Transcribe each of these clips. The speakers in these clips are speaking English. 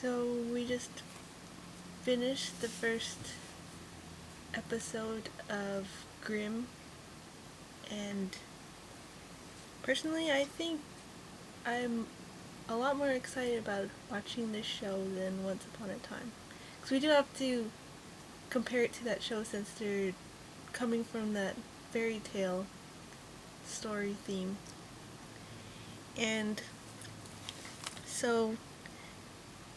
So we just finished the first episode of Grimm, and personally I think I'm a lot more excited about watching this show than Once Upon a Time. Because we do have to compare it to that show since they're coming from that fairy tale story theme. And so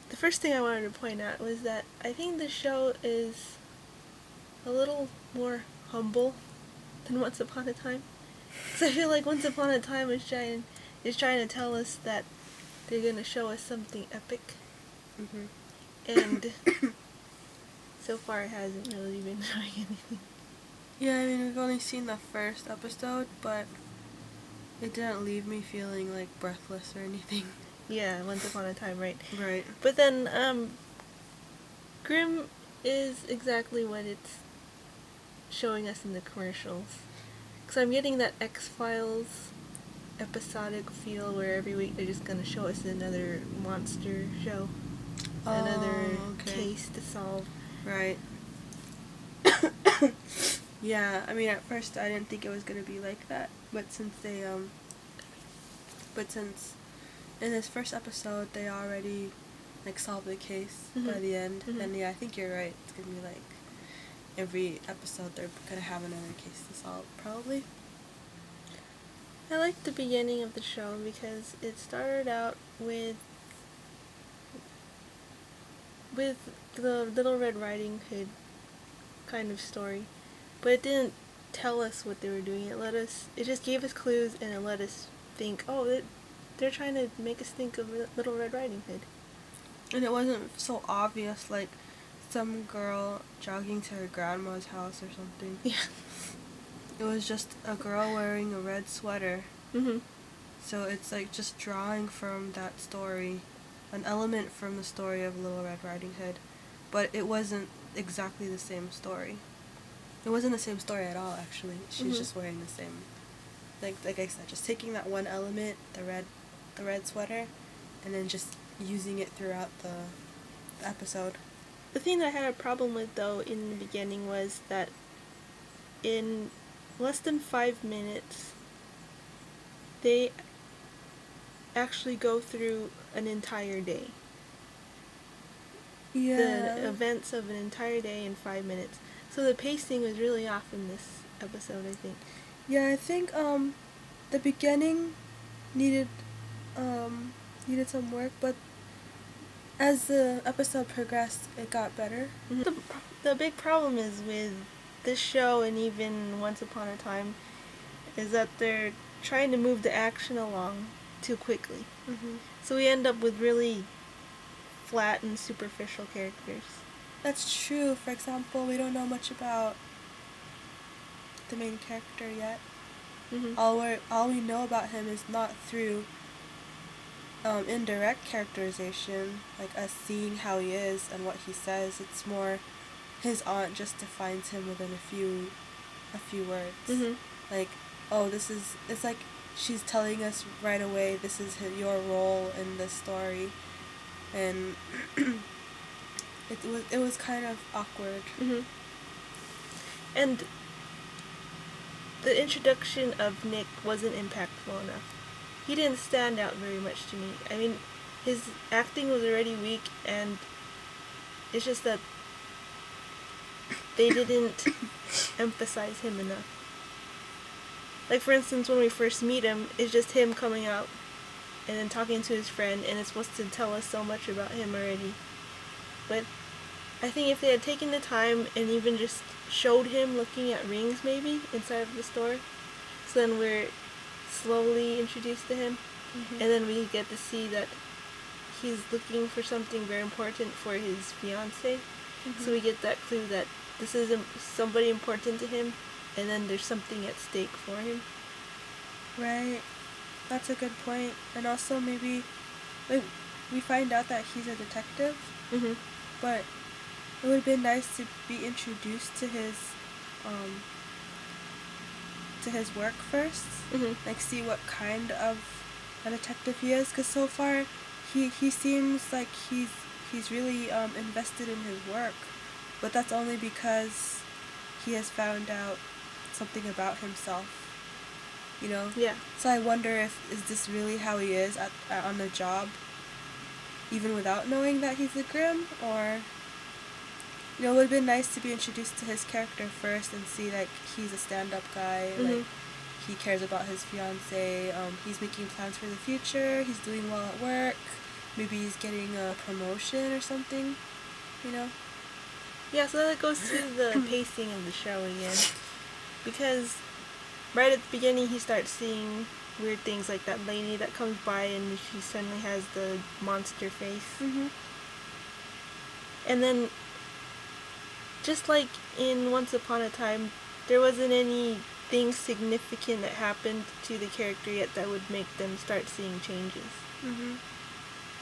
the first thing I wanted to point out was that I think the show is a little more humble than Once Upon a Time. Because I feel like Once Upon a Time is trying to tell us that they're going to show us something epic. Mm-hmm. And so far it hasn't really been showing anything. Yeah, I mean, we've only seen the first episode, but it didn't leave me feeling, like, breathless or anything. Yeah, Once Upon a Time, right? Right. But then, Grimm is exactly what it's showing us in the commercials. Because I'm getting that X-Files episodic feel where every week they're just going to show us another monster show. Another case to solve. Right. Yeah, I mean, at first I didn't think it was going to be like that, but since in this first episode they already, like, solved the case by the end, and yeah, I think you're right, it's going to be like, every episode they're going to have another case to solve, probably. I liked the beginning of the show because it started out with the Little Red Riding Hood kind of story, but it didn't tell us what they were doing. It just gave us clues, and it let us think, oh, they're trying to make us think of Little Red Riding Hood. And it wasn't so obvious, like some girl jogging to her grandma's house or something. Yeah. It was just a girl wearing a red sweater. Mhm. So it's like just drawing from that story, an element from the story of Little Red Riding Hood, but it wasn't exactly the same story. It wasn't the same story at all, actually. She's just wearing the same, like I said, just taking that one element, the red sweater, and then just using it throughout the episode. The thing that I had a problem with, though, in the beginning was that in less than 5 minutes, they actually go through an entire day. Yeah. The events of an entire day in 5 minutes. So the pacing was really off in this episode, I think. Yeah, I think the beginning needed some work, but as the episode progressed, it got better. Mm-hmm. The big problem is with this show, and even Once Upon a Time, is that they're trying to move the action along too quickly. So we end up with really flat and superficial characters. That's true. For example, we don't know much about the main character yet. All we know about him is not through indirect characterization, like us seeing how he is and what he says. It's more his aunt just defines him within a few words. Like, oh, it's like she's telling us right away, this is your role in this story, and it was kind of awkward. And the introduction of Nick wasn't impactful enough. He didn't stand out very much to me. I mean, his acting was already weak, and it's just that they didn't emphasize him enough. Like, for instance, when we first meet him, it's just him coming out and then talking to his friend, and it's supposed to tell us so much about him already. But I think if they had taken the time and even just showed him looking at rings, maybe, inside of the store, so then we're slowly introduced to him, and then we get to see that he's looking for something very important for his fiancée. So we get that clue that this is somebody important to him, and then there's something at stake for him. Right. That's a good point. And also maybe, like, we find out that he's a detective, but it would have been nice to be introduced to his work first. Like, see what kind of a detective he is, because so far he seems like he's really invested in his work, but that's only because he has found out something about himself. You know. Yeah. So I wonder if is this really how he is on the job, even without knowing that he's a Grimm, or it would have been nice to be introduced to his character first and see like he's a stand-up guy, like he cares about his fiance, he's making plans for the future, he's doing well at work, maybe he's getting a promotion or something, you know? Yeah, so that goes to the pacing of the show again. Because right at the beginning he starts seeing weird things like that lady that comes by and she suddenly has the monster face. Mm-hmm. And then, just like in Once Upon a Time, there wasn't anything significant that happened to the character yet that would make them start seeing changes. Mm-hmm.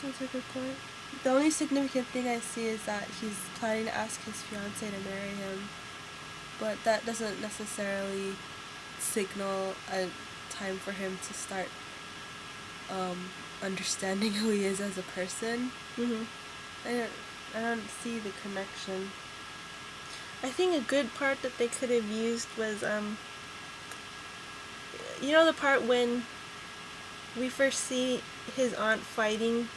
That's a good point. The only significant thing I see is that he's planning to ask his fiancée to marry him, but that doesn't necessarily signal a time for him to start understanding who he is as a person. Mm-hmm. I don't see the connection. I think a good part that they could have used was, the part when we first see his aunt fighting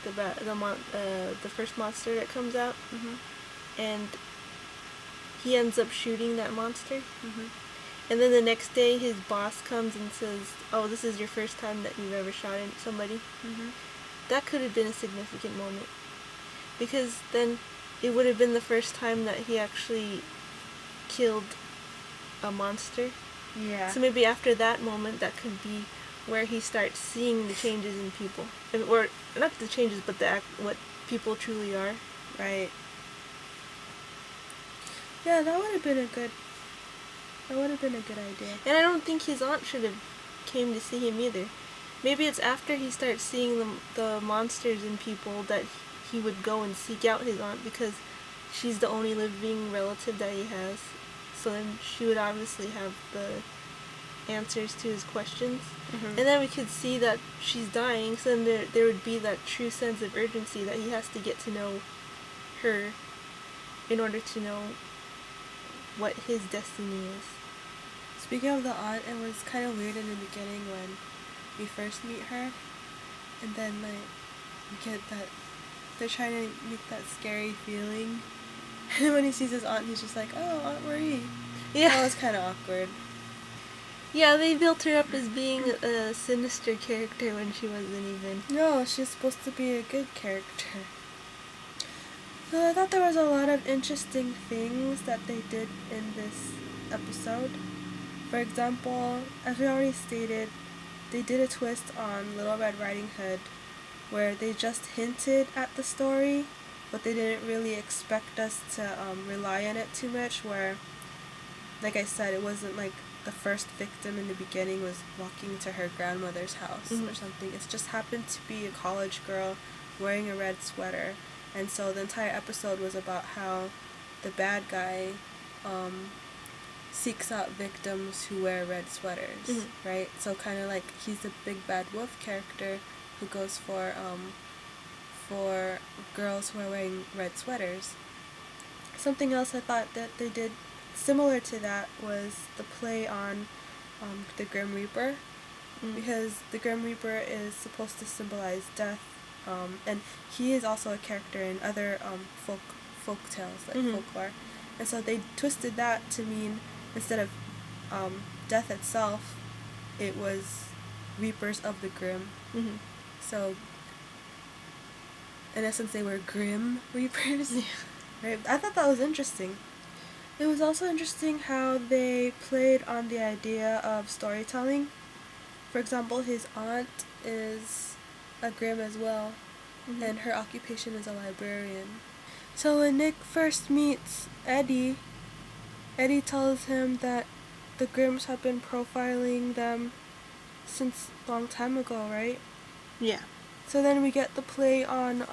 the first monster that comes out, and he ends up shooting that monster. And then the next day his boss comes and says, "Oh, this is your first time that you've ever shot at somebody." That could have been a significant moment, because then it would have been the first time that he actually killed a monster. Yeah. So maybe after that moment, that could be where he starts seeing the changes in people, or not the changes, but what people truly are. Right. Yeah, that would have been a good idea. And I don't think his aunt should have came to see him either. Maybe it's after he starts seeing the monsters in people that he would go and seek out his aunt, because she's the only living relative that he has. So then she would obviously have the answers to his questions. And then we could see that she's dying, so then there would be that true sense of urgency that he has to get to know her in order to know what his destiny is. Speaking of the aunt, it was kind of weird in the beginning when we first meet her, and then like we get that they're trying to make that scary feeling, and when he sees his aunt, he's just like, "Oh, Aunt Marie." Yeah, that was kind of awkward. Yeah, they built her up as being a sinister character when she wasn't even. No, she's supposed to be a good character. So I thought there was a lot of interesting things that they did in this episode. For example, as we already stated, they did a twist on Little Red Riding Hood where they just hinted at the story, but they didn't really expect us to rely on it too much, where, like I said, it wasn't like the first victim in the beginning was walking to her grandmother's house or something. It just happened to be a college girl wearing a red sweater. And so the entire episode was about how the bad guy seeks out victims who wear red sweaters, right? So kind of like he's a big bad wolf character who goes for girls who are wearing red sweaters. Something else I thought that they did similar to that was the play on the Grim Reaper, because the Grim Reaper is supposed to symbolize death, and he is also a character in other folk tales, like folklore. And so they twisted that to mean, instead of death itself, it was Reapers of the Grimm. So in essence, they were Grim Reapers. Right? I thought that was interesting. It was also interesting how they played on the idea of storytelling. For example, his aunt is a Grimm as well, and her occupation is a librarian. So when Nick first meets Eddie tells him that the Grimms have been profiling them since a long time ago, right? Yeah. So then we get the play on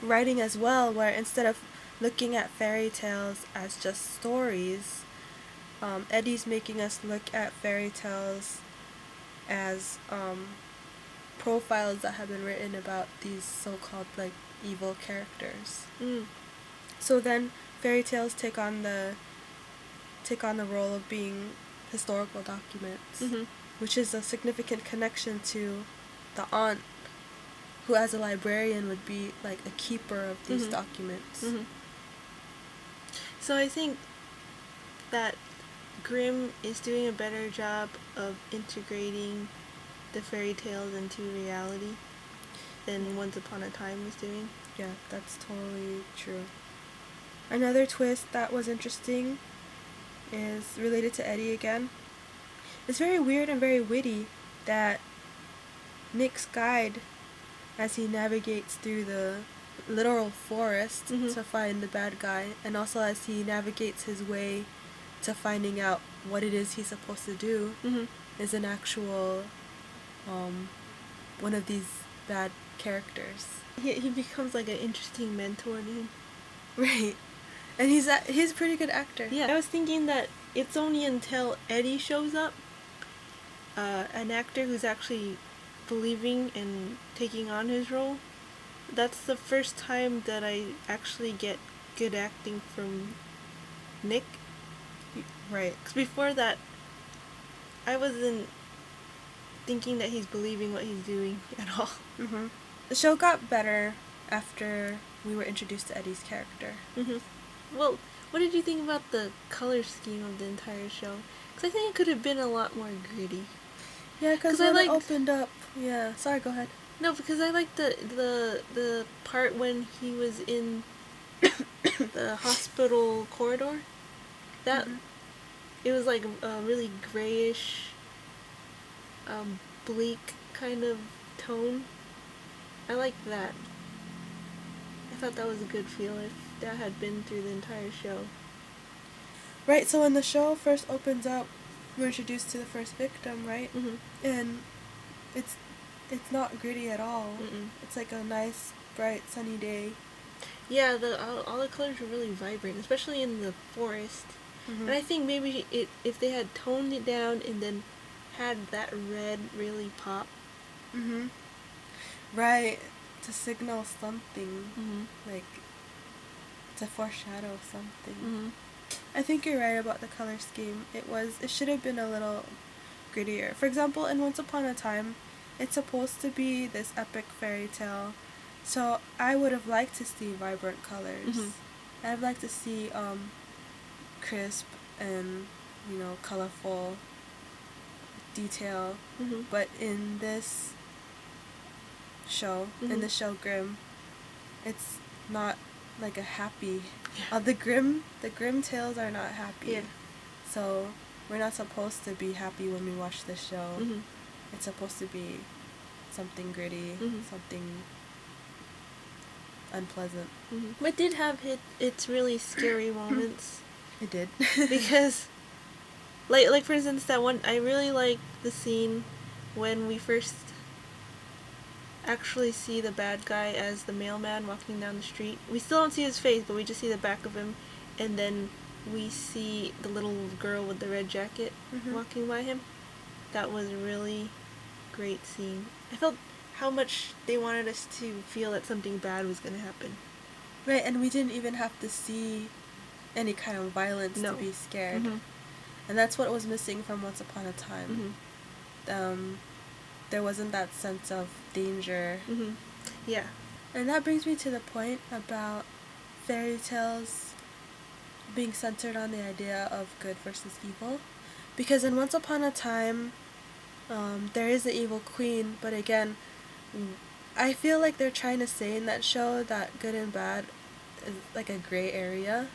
writing as well, where instead of looking at fairy tales as just stories, Eddie's making us look at fairy tales as profiles that have been written about these so-called like evil characters. So then fairy tales take on the role of being historical documents, which is a significant connection to the aunt, who as a librarian would be like a keeper of these documents. So I think that Grimm is doing a better job of integrating the fairy tales into reality than Once Upon a Time was doing. Yeah, that's totally true. Another twist that was interesting is related to Eddie again. It's very weird and very witty that Nick's guide, as he navigates through the literal forest to find the bad guy, and also as he navigates his way to finding out what it is he's supposed to do, is an actual one of these bad characters. He becomes like an interesting mentor to him. Right. And he's a pretty good actor. Yeah, I was thinking that it's only until Eddie shows up, an actor who's actually believing and taking on his role, that's the first time that I actually get good acting from Nick. Right. Because before that, I wasn't thinking that he's believing what he's doing at all. The show got better after we were introduced to Eddie's character. Well, what did you think about the color scheme of the entire show? Because I think it could have been a lot more gritty. Yeah, because when it opened up... Yeah, sorry, go ahead. No, because I liked the part when he was in the hospital corridor. That it was like a really grayish, bleak kind of tone. I liked that. I thought that was a good feel if that had been through the entire show. Right, so when the show first opens up, we're introduced to the first victim, right? And it's not gritty at all. It's like a nice, bright, sunny day. Yeah, all the colors were really vibrant, especially in the forest. And I think maybe if they had toned it down and then had that red really pop. Right, to signal something, like to foreshadow something. I think you're right about the color scheme. It should have been a little grittier. For example, in Once Upon a Time, it's supposed to be this epic fairy tale, so I would have liked to see vibrant colors. I'd like to see crisp and colorful detail. But in this show, in the show Grimm, it's not like a happy. The Grimm tales are not happy. Yeah. So we're not supposed to be happy when we watch this show. It's supposed to be something gritty, something unpleasant. But it did have its really scary moments. It did. Because, like for instance, that one, I really like the scene when we first actually see the bad guy as the mailman walking down the street. We still don't see his face, but we just see the back of him, and then we see the little girl with the red jacket walking by him. That was a really great scene. I felt how much they wanted us to feel that something bad was going to happen. Right, and we didn't even have to see any kind of violence to be scared. And that's what was missing from Once Upon a Time. There wasn't that sense of danger. Yeah. And that brings me to the point about fairy tales being centered on the idea of good versus evil. Because in Once Upon a Time, there is the evil queen, but again, I feel like they're trying to say in that show that good and bad is like a gray area.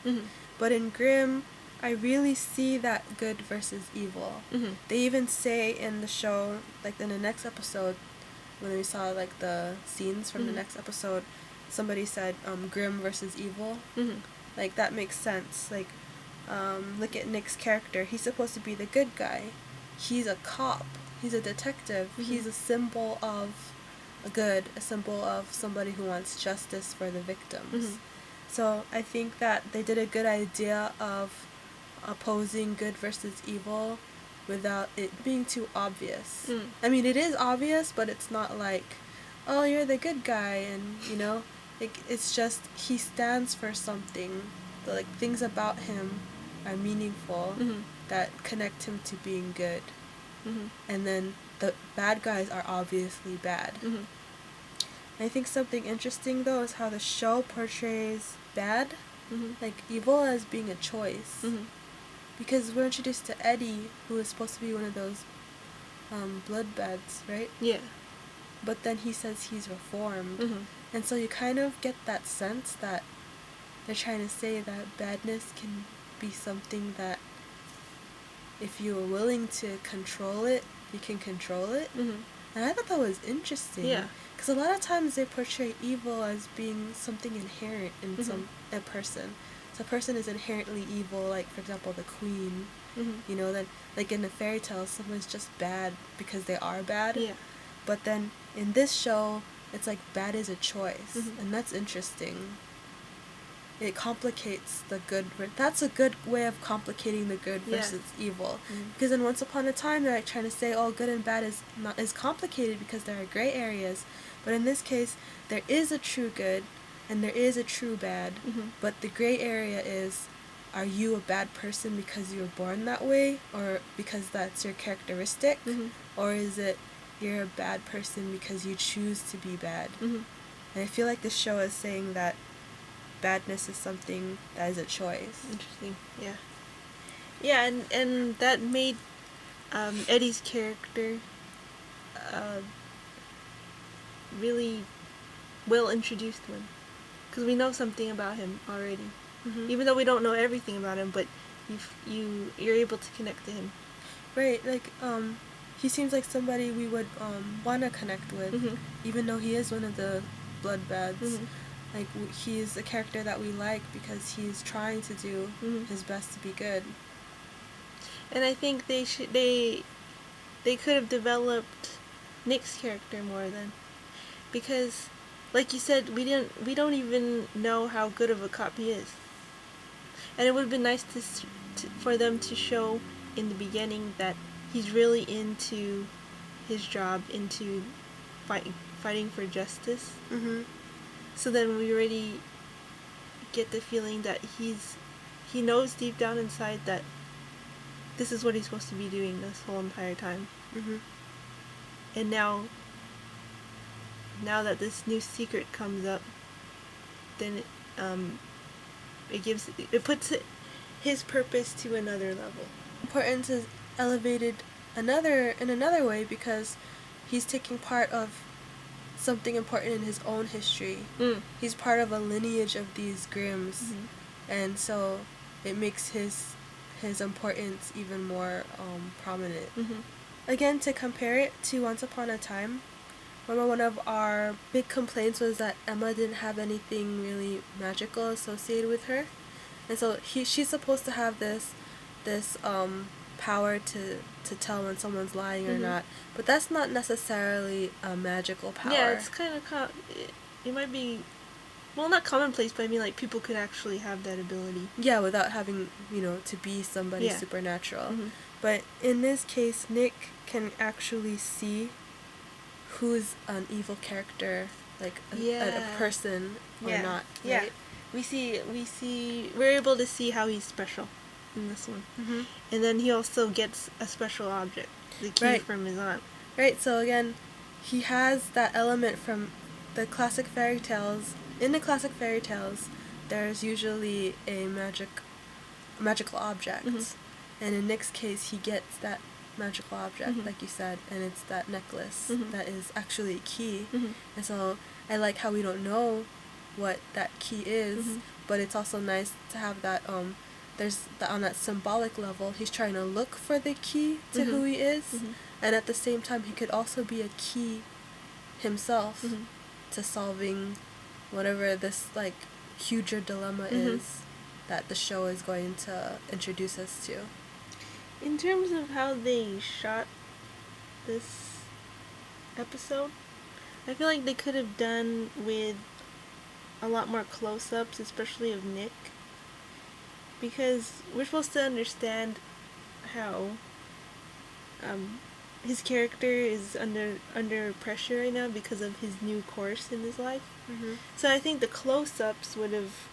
But in Grimm, I really see that good versus evil. They even say in the show, like in the next episode, when we saw like the scenes from the next episode, somebody said Grimm versus evil. Like that makes sense. Like look at Nick's character. He's supposed to be the good guy. He's a cop. He's a detective. He's a symbol of good, a symbol of somebody who wants justice for the victims. So I think that they did a good idea of opposing good versus evil without it being too obvious. Mm. I mean, it is obvious, but it's not like, oh, you're the good guy, and, you know, it's just he stands for something. Like, things about him are meaningful Mm-hmm. that connect him to being good. Mm-hmm. And then the bad guys are obviously bad. Mm-hmm. I think something interesting, though, is how the show portrays bad, Mm-hmm. like evil, as being a choice. Mm-hmm. Because we're introduced to Eddie, who is supposed to be one of those bloodbaths, right? Yeah. But then he says he's reformed. Mm-hmm. And so you kind of get that sense that they're trying to say that badness can be something that if you are willing to control it, you can control it. Mm-hmm. And I thought that was interesting. Yeah. Because a lot of times they portray evil as being something inherent in Mm-hmm. a person. So a person is inherently evil, like, for example, the queen. Mm-hmm. You know, that, like in the fairy tales, someone's just bad because they are bad. Yeah. But then in this show, it's like bad is a choice. Mm-hmm. And that's interesting. It complicates the good. That's a good way of complicating the good Yeah. versus evil. Mm-hmm. Because then once upon a time, they're like trying to say, oh, good and bad is complicated because there are gray areas. But in this case, there is a true good and there is a true bad. Mm-hmm. But the gray area is, are you a bad person because you were born that way, or because that's your characteristic, Mm-hmm. or is it you're a bad person because you choose to be bad? Mm-hmm. And I feel like this show is saying that badness is something that is a choice. Interesting. Yeah. Yeah, and that made Eddie's character uh, really well introduced one, because we know something about him already, even though we don't know everything about him. But you're able to connect to him. Right, like he seems like somebody we would want to connect with, Mm-hmm. even though he is one of the bloodbaths. Mm-hmm. Like he's a character that we like because he's trying to do Mm-hmm. his best to be good. And I think they could have developed Nick's character more then, because, like you said, we don't even know how good of a cop he is, and it would have been nice for them to show in the beginning that he's really into his job, into fighting for justice. Mm-hmm. So then we already get the feeling that he knows deep down inside that this is what he's supposed to be doing this whole entire time. Mm-hmm. And now that this new secret comes up, then it puts his purpose to another level. Importance is elevated in another way because he's taking part of something important in his own history. He's part of a lineage of these Grimms, Mm-hmm. and so it makes his importance even more prominent. Mm-hmm. Again, to compare it to Once Upon a Time, remember one of our big complaints was that Emma didn't have anything really magical associated with her, and so she's supposed to have this power to tell when someone's lying or Mm-hmm. not, but that's not necessarily a magical power. Yeah, it's kind of it might be, well, not commonplace, but I mean, like, people could actually have that ability. Yeah, without having, to be somebody Yeah. supernatural. Mm-hmm. But in this case, Nick can actually see who's an evil character, like a person or Yeah. not. Yeah. Right? We're able to see how he's special in this one. Mm-hmm. And then he also gets a special object, the key Right. from his aunt. Right, so again, he has that element from the classic fairy tales. In the classic fairy tales, there's usually a magical object. Mhm. And in Nick's case, he gets that magical object, Mhm. like you said, and it's that necklace Mhm. that is actually a key. Mhm. And so I like how we don't know what that key is, Mhm. but it's also nice to have that, on that symbolic level, he's trying to look for the key to who Mhm. he is, Mhm. and at the same time, he could also be a key himself Mhm. to solving whatever this, like, huger dilemma Mhm. is that the show is going to introduce us to. In terms of how they shot this episode, I feel like they could have done with a lot more close-ups, especially of Nick, because we're supposed to understand how his character is under pressure right now because of his new course in his life. Mm-hmm. So I think the close-ups would have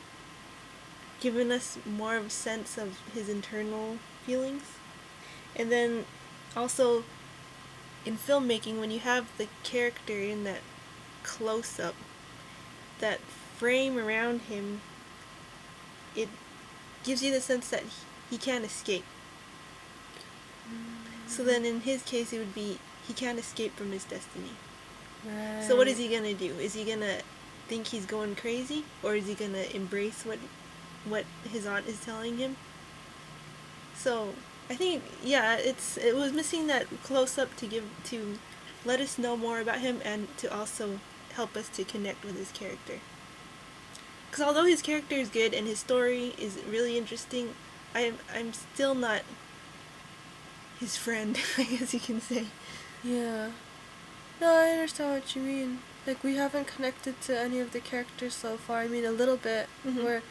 given us more of a sense of his internal feelings. And then also in filmmaking, when you have the character in that close-up, that frame around him, it gives you the sense that he can't escape. So then in his case it would be he can't escape from his destiny. Right. So what is he gonna do? Is he gonna think he's going crazy, or is he gonna embrace what his aunt is telling him? So I think it was missing that close up to let us know more about him and to also help us to connect with his character. Because although his character is good and his story is really interesting, I'm still not his friend, I guess you can say. Yeah. No, I understand what you mean. Like, we haven't connected to any of the characters so far. I mean, a little bit. Mhm.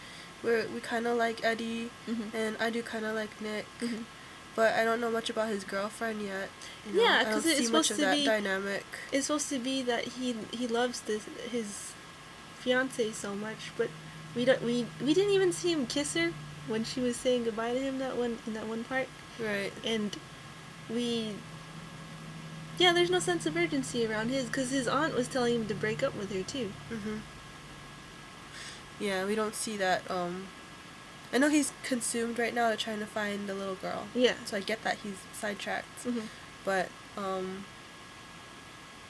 We kind of like Eddie, and I do kind of like Nick. But I don't know much about his girlfriend yet. Yeah, I don't because it's see much supposed of to that be dynamic. it's supposed to be that he loves his fiance so much, but we didn't even see him kiss her when she was saying goodbye to him in that one part. Right. And we there's no sense of urgency around because his aunt was telling him to break up with her too. Mhm. Yeah, we don't see that. I know he's consumed right now to trying to find the little girl. Yeah. So I get that he's sidetracked. Mhm. But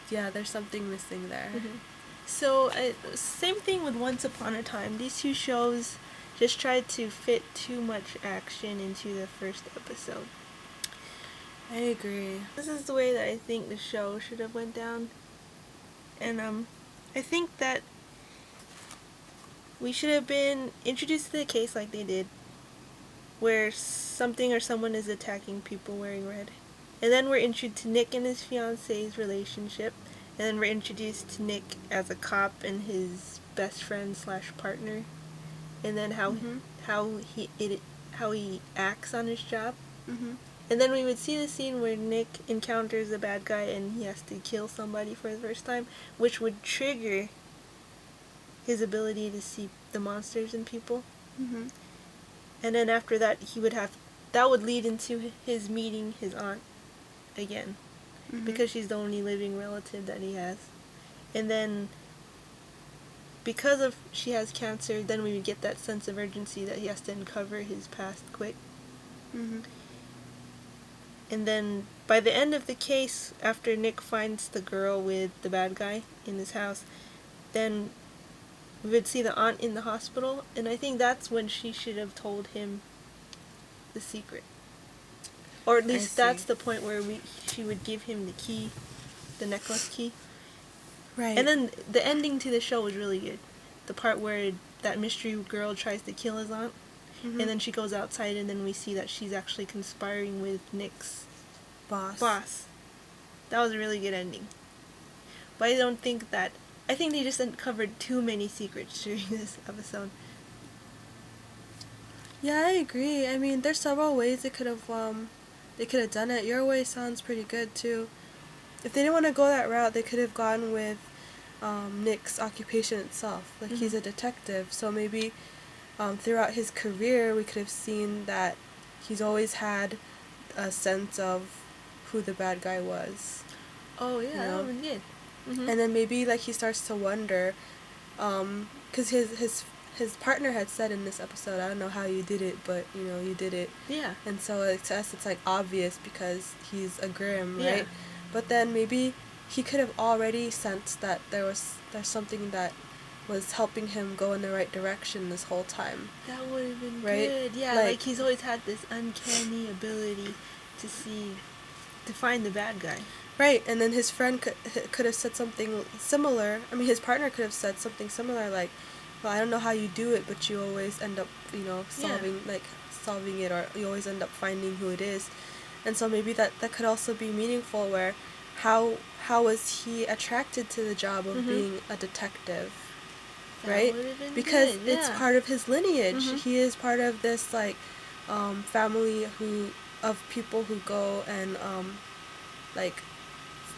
yeah, there's something missing there. Mhm. So same thing with Once Upon a Time. These two shows just tried to fit too much action into the first episode. I agree. This is the way that I think the show should have went down. And I think that we should have been introduced to the case like they did, where something or someone is attacking people wearing red. And then we're introduced to Nick and his fiance's relationship. And then we're introduced to Nick as a cop and his best friend / partner. And then how he acts on his job. And then we would see the scene where Nick encounters a bad guy and he has to kill somebody for the first time, which would trigger his ability to see the monsters in people. And then after that, that would lead into his meeting his aunt again, because she's the only living relative that he has. And then because of she has cancer, then we would get that sense of urgency that he has to uncover his past quick. And then by the end of the case, after Nick finds the girl with the bad guy in his house, then we would see the aunt in the hospital, and I think that's when she should have told him the secret. Or at least that's the point where she would give him the key, the necklace key. Right. And then the ending to the show was really good. The part where that mystery girl tries to kill his aunt, and then she goes outside, and then we see that she's actually conspiring with Nick's boss. That was a really good ending. But I think they just uncovered too many secrets during this episode. Yeah, I agree. I mean, there's several ways they could have done it. Your way sounds pretty good too. If they didn't want to go that route, they could have gone with Nick's occupation itself. Like, he's a detective, so maybe throughout his career we could have seen that he's always had a sense of who the bad guy was. Oh yeah, that would be good. And then maybe like he starts to wonder, because his partner had said in this episode, I don't know how you did it, but you did it. Yeah. And so to us it's like obvious because he's a Grimm, right? Yeah. But then maybe he could have already sensed that there's something that was helping him go in the right direction this whole time. That would have been right? good. Yeah, like he's always had this uncanny ability to find the bad guy. Right, and then his friend could have said something similar. I mean, his partner could have said something similar, like, "Well, I don't know how you do it, but you always end up, solving it, or you always end up finding who it is." And so maybe that could also be meaningful. Where, how was he attracted to the job of being a detective? That right? would have been Because good, it's part of his lineage. He is part of this family of people who go and like,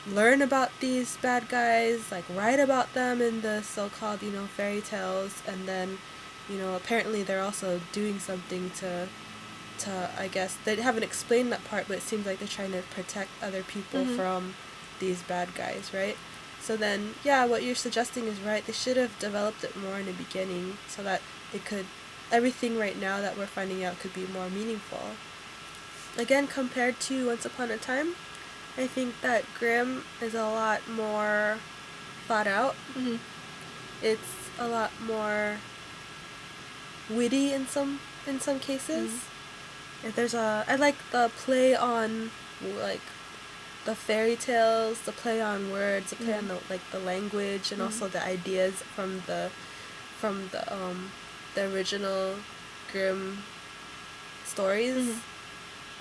learn about these bad guys, like, write about them in the so-called, fairy tales, and then, apparently they're also doing something to, I guess, they haven't explained that part, but it seems like they're trying to protect other people from these bad guys, right? So then, yeah, what you're suggesting is right. They should have developed it more in the beginning so that everything right now that we're finding out could be more meaningful. Again, compared to Once Upon a Time, I think that Grimm is a lot more thought out. It's a lot more witty in some cases. If I like the play on, like, the fairy tales, the play on words, the play on the language, and also the ideas from the original Grimm stories.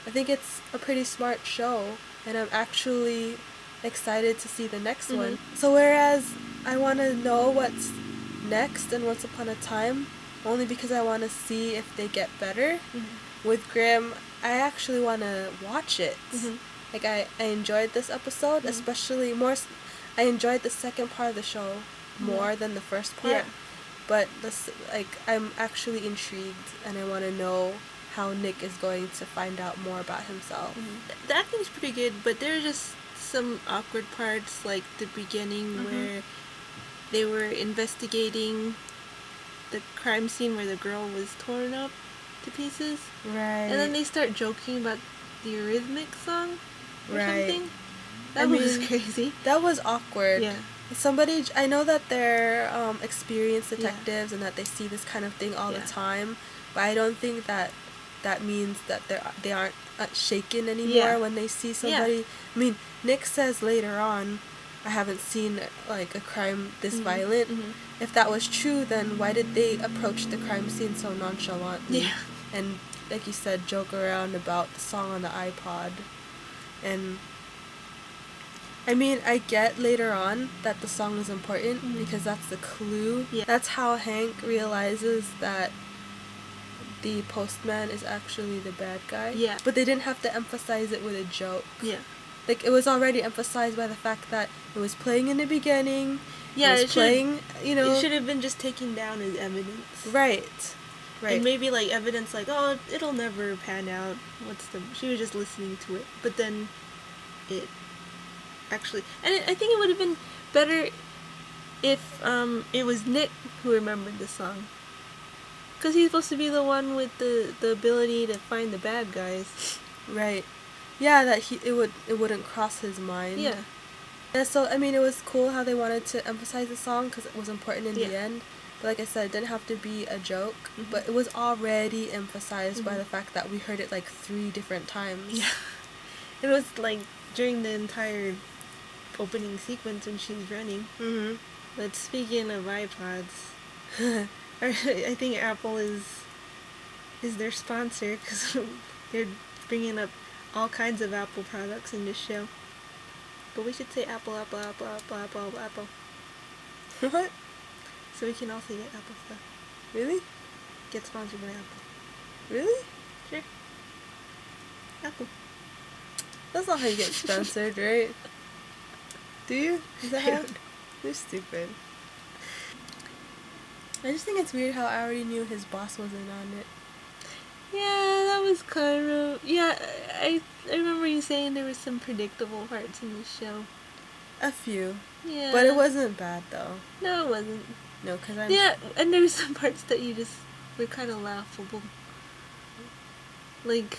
I think it's a pretty smart show, and I'm actually excited to see the next one. So whereas I want to know what's next in Once Upon a Time, only because I want to see if they get better, with Grimm, I actually want to watch it. Like, I enjoyed this episode, especially more. I enjoyed the second part of the show more than the first part. Yeah. But I'm actually intrigued, and I want to know how Nick is going to find out more about himself. The acting's pretty good, but there are just some awkward parts, like the beginning where they were investigating the crime scene where the girl was torn up to pieces. Right. And then they start joking about the Eurythmics song or something. That was crazy. That was awkward. Yeah. I know that they're experienced detectives and that they see this kind of thing all the time, but I don't think that means that they aren't shaken anymore when they see somebody. I mean, Nick says later on, I haven't seen like a crime this violent. If that was true, then why did they approach the crime scene so nonchalantly? Yeah. And like you said, joke around about the song on the iPod. And I mean, I get later on that the song is important because that's the clue. Yeah. That's how Hank realizes that the postman is actually the bad guy. Yeah. But they didn't have to emphasize it with a joke. Yeah. Like, it was already emphasized by the fact that it was playing in the beginning. Yeah, it was playing, It should have been just taken down as evidence. Right. And maybe, like, evidence like, oh, it'll never pan out. She was just listening to it. But then it actually... And I think it would have been better if it was Nick who remembered the song. Because he's supposed to be the one with the ability to find the bad guys. Right. Yeah, that it wouldn't cross his mind. Yeah. And so, I mean, it was cool how they wanted to emphasize the song because it was important in the end. But like I said, it didn't have to be a joke. But it was already emphasized by the fact that we heard it like 3 different times. Yeah. It was like during the entire opening sequence when she's running. But speaking of iPods, I think Apple is their sponsor because they're bringing up all kinds of Apple products in this show. But we should say Apple. What? So we can also get Apple stuff. Really? Get sponsored by Apple. Really? Sure. Apple. That's not how you get sponsored, right? Do you? Is that how? You're stupid. I just think it's weird how I already knew his boss wasn't on it. Yeah, that was kind of... Yeah, I remember you saying there were some predictable parts in this show. A few. Yeah. But it wasn't bad, though. No, it wasn't. No, because I'm... Yeah, and there were some parts that you just were kind of laughable. Like...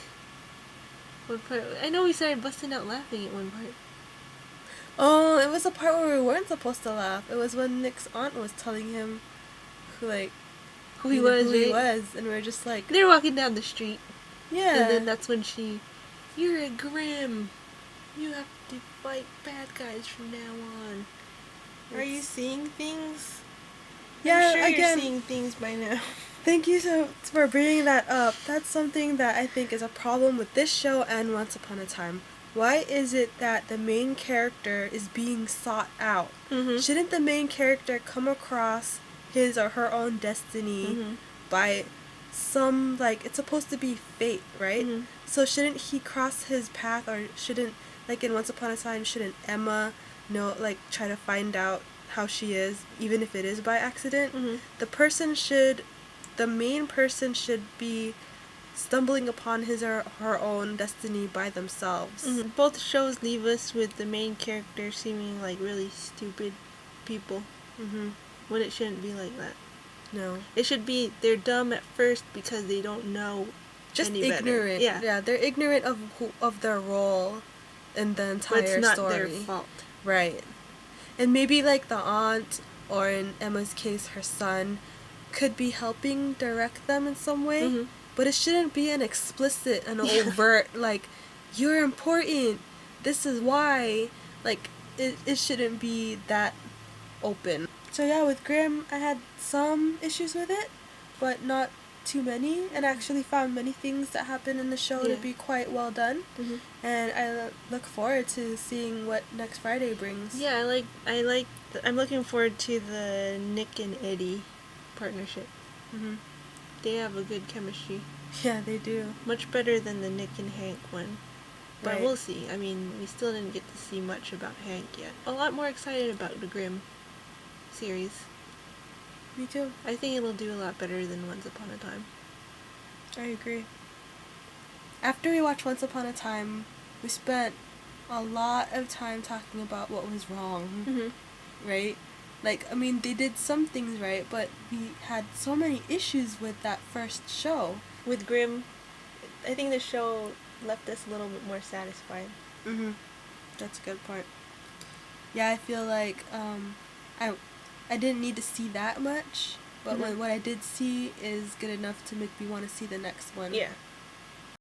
What part? I know we started busting out laughing at one part. Oh, it was a part where we weren't supposed to laugh. It was when Nick's aunt was telling him who he was, and we were just like... They were walking down the street. Yeah. And then that's when you're a Grimm. You have to fight bad guys from now on. Are you seeing things? Yeah, I'm sure again, you're seeing things by now. Thank you for bringing that up. That's something that I think is a problem with this show and Once Upon a Time. Why is it that the main character is being sought out? Shouldn't the main character come across his or her own destiny by it's supposed to be fate, right? So shouldn't he cross his path, or shouldn't Like in Once Upon a Time, shouldn't Emma know, like, try to find out how she is, even if it is by accident? Mm-hmm. The main person should be stumbling upon his or her own destiny by themselves. Mm-hmm. Both shows leave us with the main character seeming like really stupid people. Mm-hmm. When it shouldn't be like that. No. It should be they're dumb at first because they don't know Just any ignorant. better. Yeah, they're ignorant of their role in the entire but it's not story. their fault. Right. And maybe like the aunt, or in Emma's case, her son, could be helping direct them in some way. Mm-hmm. But it shouldn't be an explicit and overt, like, you're important, this is why. Like, it shouldn't be that open. So yeah, with Grimm, I had some issues with it, but not too many, and actually found many things that happen in the show to be quite well done. Mm-hmm. And I look forward to seeing what next Friday brings. Yeah, I'm looking forward to the Nick and Eddie partnership. Mm-hmm. They have a good chemistry. Yeah, they do. Much better than the Nick and Hank one. But Right. we'll see. I mean, we still didn't get to see much about Hank yet. A lot more excited about the Grimm series. Me too. I think it'll do a lot better than Once Upon a Time. I agree. After we watched Once Upon a Time, we spent a lot of time talking about what was wrong, Mm-hmm. right? Like, I mean, they did some things right, but we had so many issues with that first show. With Grimm, I think the show left us a little bit more satisfied. Mm-hmm. That's a good part. Yeah, I feel like I didn't need to see that much, but Mm-hmm. what I did see is good enough to make me want to see the next one. Yeah.